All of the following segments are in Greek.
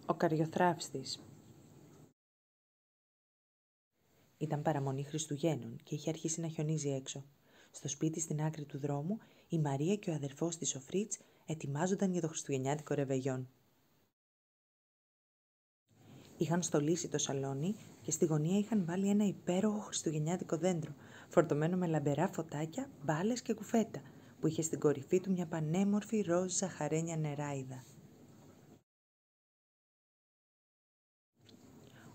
Ο Καριοθράφστης. Ήταν παραμονή Χριστουγέννων και είχε αρχίσει να χιονίζει έξω. Στο σπίτι στην άκρη του δρόμου, η Μαρία και ο αδερφός της ο Φρίτς ετοιμάζονταν για το χριστουγεννιάτικο ρεβεγιόν. Είχαν στολίσει το σαλόνι και στη γωνία είχαν βάλει ένα υπέροχο χριστουγεννιάτικο δέντρο, φορτωμένο με λαμπερά φωτάκια, μπάλες και κουφέτα, που είχε στην κορυφή του μια πανέμορφη ροζ ζαχαρένια νεράιδα.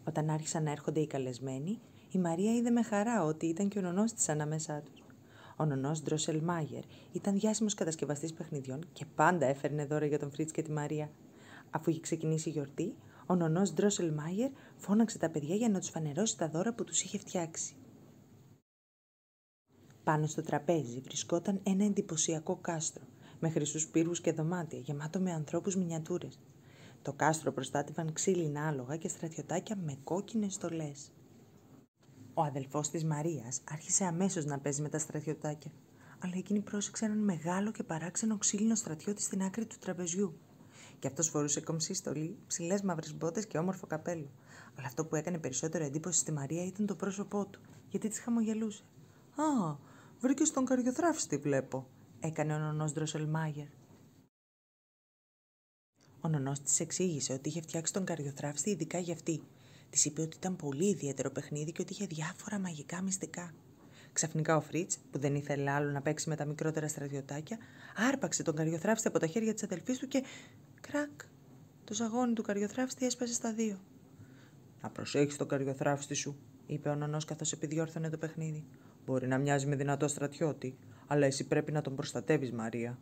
Όταν άρχισαν να έρχονται οι καλεσμένοι, η Μαρία είδε με χαρά ότι ήταν και ο νονός της ανάμεσά τους. Ο νονός Ντρόσελμάγερ ήταν διάσημος κατασκευαστής παιχνιδιών και πάντα έφερνε δώρα για τον Φρίτς και τη Μαρία. Αφού είχε ξεκινήσει η γιορτή, ο νονός Ντρόσελμάγερ φώναξε τα παιδιά για να τους φανερώσει τα δώρα που τους είχε φτιάξει. Πάνω στο τραπέζι βρισκόταν ένα εντυπωσιακό κάστρο, με χρυσούς πύργους και δωμάτια, γεμάτο με ανθρώπους μινιατούρες. Το κάστρο προστάτευαν ξύλινα άλογα και στρατιωτάκια με κόκκινες στολές. Ο αδελφός της Μαρίας άρχισε αμέσως να παίζει με τα στρατιωτάκια, αλλά εκείνη πρόσεξε έναν μεγάλο και παράξενο ξύλινο στρατιώτη στην άκρη του τραπεζιού. Και αυτός φορούσε κομψή στολή, ψηλές μαύρες μπότες και όμορφο καπέλο. Αλλά αυτό που έκανε περισσότερο εντύπωση στη Μαρία ήταν το πρόσωπό του, γιατί της χαμογελούσε. «Α, βρήκες τον Καριοθράφστη, βλέπω», έκανε ο νονός Ντρόσελμάγερ. Ο νονός της εξήγησε ότι είχε φτιάξει τον Καριοθράφστη ειδικά για αυτή. Της είπε ότι ήταν πολύ ιδιαίτερο παιχνίδι και ότι είχε διάφορα μαγικά μυστικά. Ξαφνικά ο Φρίτς, που δεν ήθελε άλλο να παίξει με τα μικρότερα στρατιωτάκια, άρπαξε τον Καριοθράφστη από τα χέρια της αδελφής του και κρακ! Το ζαγόνι του Καριοθράφστη έσπασε στα δύο. «Να προσέχεις τον Καριοθράφστη σου», είπε ο νονός καθώς επιδιόρθωνε το παιχνίδι. «Μπορεί να μοιάζει με δυνατό στρατιώτη, αλλά εσύ πρέπει να τον προστατεύεις, Μαρία».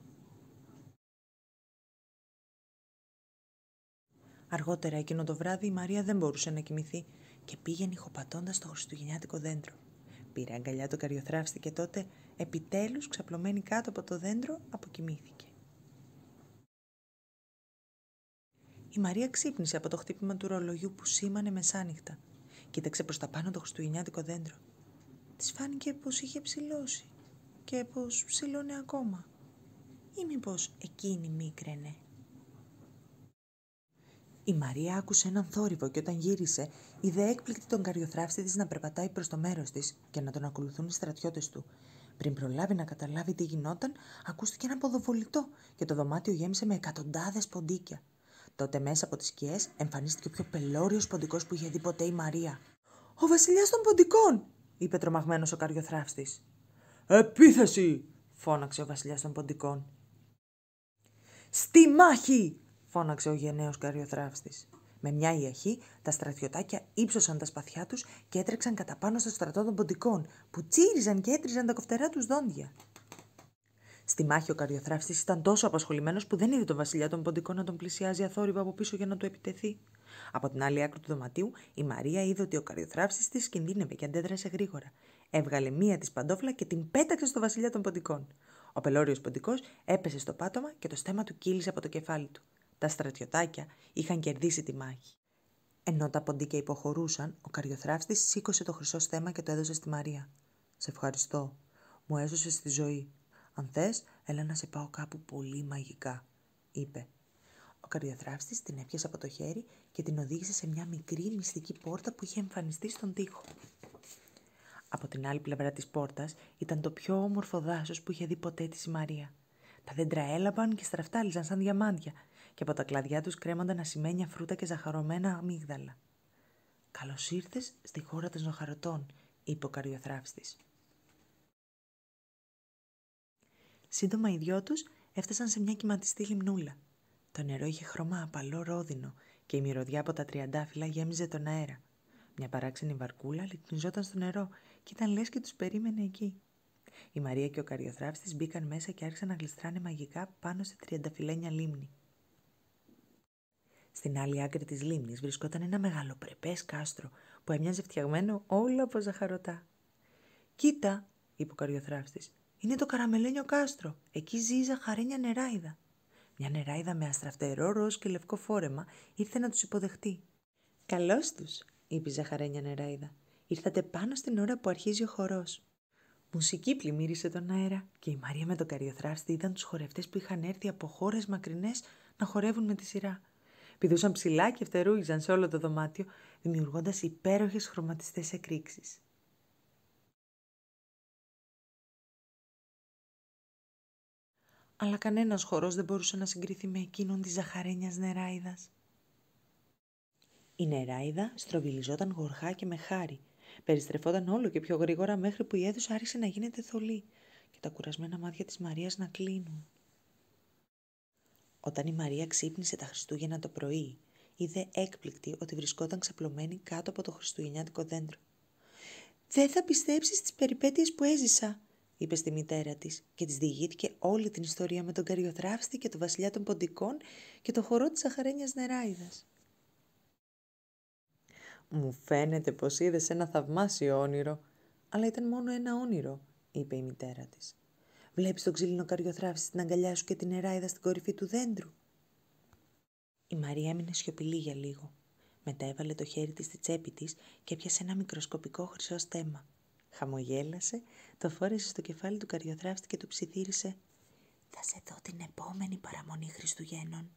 Αργότερα εκείνο το βράδυ η Μαρία δεν μπορούσε να κοιμηθεί και πήγαινε ηχοπατώντας στο χριστουγεννιάτικο δέντρο. Πήρε αγκαλιά τον Καριοθράφστη και τότε, επιτέλους ξαπλωμένη κάτω από το δέντρο, αποκοιμήθηκε. Η Μαρία ξύπνησε από το χτύπημα του ρολογιού που σήμανε μεσάνυχτα. Κοίταξε προς τα πάνω το χριστουγεννιάτικο δέντρο. Της φάνηκε πως είχε ψηλώσει και πως ψηλώνε ακόμα. Ή μήπως εκείνη μίκραινε. Η Μαρία άκουσε έναν θόρυβο και όταν γύρισε, είδε έκπληκτη τον Καριοθράφστη της να περπατάει προς το μέρος της και να τον ακολουθούν οι στρατιώτες του. Πριν προλάβει να καταλάβει τι γινόταν, ακούστηκε ένα ποδοβολητό και το δωμάτιο γέμισε με εκατοντάδες ποντίκια. Τότε μέσα από τις σκιές εμφανίστηκε ο πιο πελώριος ποντικός που είχε δει ποτέ η Μαρία. «Ο βασιλιάς των ποντικών», είπε τρομαγμένος ο Καριοθράφστης. «Επίθεση», φώναξε ο βασιλιάς των ποντικών. «Στη μάχη», φώναξε ο γενναίος Καριοθράφστης. Με μια ιαχή, τα στρατιωτάκια ύψωσαν τα σπαθιά τους και έτρεξαν κατά πάνω στο στρατό των ποντικών, που τσίριζαν και έτριζαν τα κοφτερά τους δόντια. Στη μάχη ο Καριοθράφστης ήταν τόσο απασχολημένος που δεν είδε τον βασιλιά των ποντικών να τον πλησιάζει αθόρυβα από πίσω για να του επιτεθεί. Από την άλλη άκρη του δωματίου, η Μαρία είδε ότι ο Καριοθράφστης της κινδύνευε και αντέδρασε γρήγορα. Έβγαλε μία της παντόφλα και την πέταξε στο βασιλιά των ποντικών. Ο πελώριος ποντικός έπεσε στο πάτωμα και το στέμμα του κύλησε από το κεφάλι του. Τα στρατιωτάκια είχαν κερδίσει τη μάχη. Ενώ τα ποντίκια υποχωρούσαν, ο Καριοθράφστης σήκωσε το χρυσό στέμμα και το έδωσε στη Μαρία. «Σε ευχαριστώ. Μου έσωσες τη ζωή. Αν θες, έλα να σε πάω κάπου πολύ μαγικά», είπε. Ο Καριοθράφστης την έπιασε από το χέρι και την οδήγησε σε μια μικρή μυστική πόρτα που είχε εμφανιστεί στον τοίχο. Από την άλλη πλευρά της πόρτας ήταν το πιο όμορφο δάσος που είχε δει ποτέ της η Μαρία. Τα δέντρα έλαμπαν και στραφτάλιζαν σαν διαμάντια και από τα κλαδιά τους κρέμονταν ασημένια φρούτα και ζαχαρωμένα αμύγδαλα. «Καλώς ήρθες στη χώρα των ζαχαρωτών», είπε ο Καριοθράφστης. Σύντομα οι δυο τους έφτασαν σε μια κυματιστή λιμνούλα. Το νερό είχε χρώμα απαλό ρόδινο και η μυρωδιά από τα τριαντάφυλλα γέμιζε τον αέρα. Μια παράξενη βαρκούλα λυκνιζόταν στο νερό και ήταν λες και τους περίμενε εκεί. Η Μαρία και ο Καριοθράφστης μπήκαν μέσα και άρχισαν να γλιστράνε μαγικά πάνω σε τριανταφυλλένια λίμνη. Στην άλλη άκρη της λίμνης βρισκόταν ένα μεγαλοπρεπές κάστρο που έμοιαζε φτιαγμένο όλο από ζαχαρωτά. «Κοίτα», είπε ο Καριοθράφστης, «είναι το καραμελένιο κάστρο. Εκεί ζει η ζαχαρένια νεράιδα». Μια νεράιδα με αστραφτερό ροζ και λευκό φόρεμα ήρθε να τους υποδεχτεί. «Καλώς τους», είπε η ζαχαρένια νεράιδα. «Ήρθατε πάνω στην ώρα που αρχίζει ο χορός». Μουσική πλημμύρισε τον αέρα και η Μαρία με τον Καριοθράφστη είδαν τους χορευτές που είχαν έρθει από χώρες μακρινές να χορεύουν με τη σειρά. Πηδούσαν ψηλά και φτερούγιζαν σε όλο το δωμάτιο, δημιουργώντας υπέροχες χρωματιστές εκρήξεις. Αλλά κανένας χορός δεν μπορούσε να συγκριθεί με εκείνον της ζαχαρένιας νεράιδας. Η νεράιδα στροβιλιζόταν γοργά και με χάρη. Περιστρεφόταν όλο και πιο γρήγορα μέχρι που η αίθουσα άρχισε να γίνεται θολή και τα κουρασμένα μάτια της Μαρίας να κλείνουν. Όταν η Μαρία ξύπνησε τα Χριστούγεννα το πρωί, είδε έκπληκτη ότι βρισκόταν ξαπλωμένη κάτω από το χριστουγεννιάτικο δέντρο. «Δεν θα πιστέψεις τις περιπέτειες που έζησα», είπε στη μητέρα της και της διηγήθηκε όλη την ιστορία με τον Καριοθράφστη και τον βασιλιά των Ποντικών και το χορό της ζαχαρένιας νεράιδας. «Μου φαίνεται πως είδες ένα θαυμάσιο όνειρο, αλλά ήταν μόνο ένα όνειρο», είπε η μητέρα της. «Βλέπεις τον ξύλινο Καριοθράφστη στην αγκαλιά σου και την νεράιδα στην κορυφή του δέντρου?» Η Μαρία έμεινε σιωπηλή για λίγο. Μετά έβαλε το χέρι της στη τσέπη της και έπιασε ένα μικροσκοπικό χρυσό στέμμα. Χαμογέλασε, το φόρεσε στο κεφάλι του Καριοθράφστη και του ψιθύρισε: «Θα σε δω την επόμενη παραμονή Χριστουγέννων».